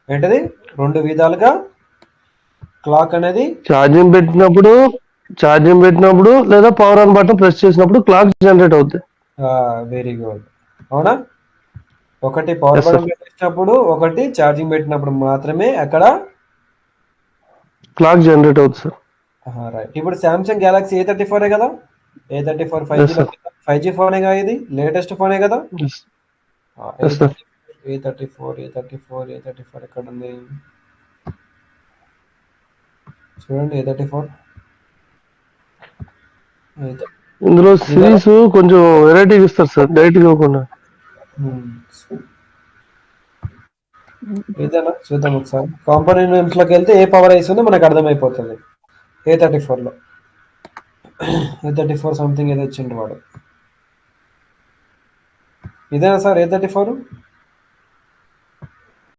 ఏంటది 2 విధాలుగా క్లాక్ అనేది ఛార్జింగ్ పెట్టినప్పుడు లేదా పవర్ ఆన్ బటన్ ప్రెస్ చేసినప్పుడు క్లాక్ జనరేట్ అవుద్ది. Very good. అవునా? ఒకటి పవర్ ఎస్ సార్. బటన్ పెట్టినప్పుడు, ఒకటి ఛార్జింగ్ పెట్టినప్పుడు మాత్రమే అక్కడ క్లాక్ జనరేట్ అవుతుంది సార్. రైట్. ఇప్పుడు సామ్సంగ్ గ్యాలక్సీ A34 కదా, A34 yes 5G sir. 5G ఫోనేగా, ఇది లేటెస్ట్ ఫోనే కదా. Yes yes sir. A34 ఎక్కడ ఉంది చూడండి. A34 ఇందులో ఇదేనా? సిరీస్ కొంచెం వెరైటీగా ఇస్తారు సార్, డైరెక్ట్గా ఇవ్వకుండా. ఇదేనా? చూద్దాం ఒకసారి. కాంపోనెంట్స్లోకి వెళ్తే ఏ పవర్ ఐస్ ఉందో మనకు అర్థమైపోతుంది. A34లో A34 సంథింగ్ ఏదో ఇచ్చిండు వాడు. ఇదేనా సార్ A34?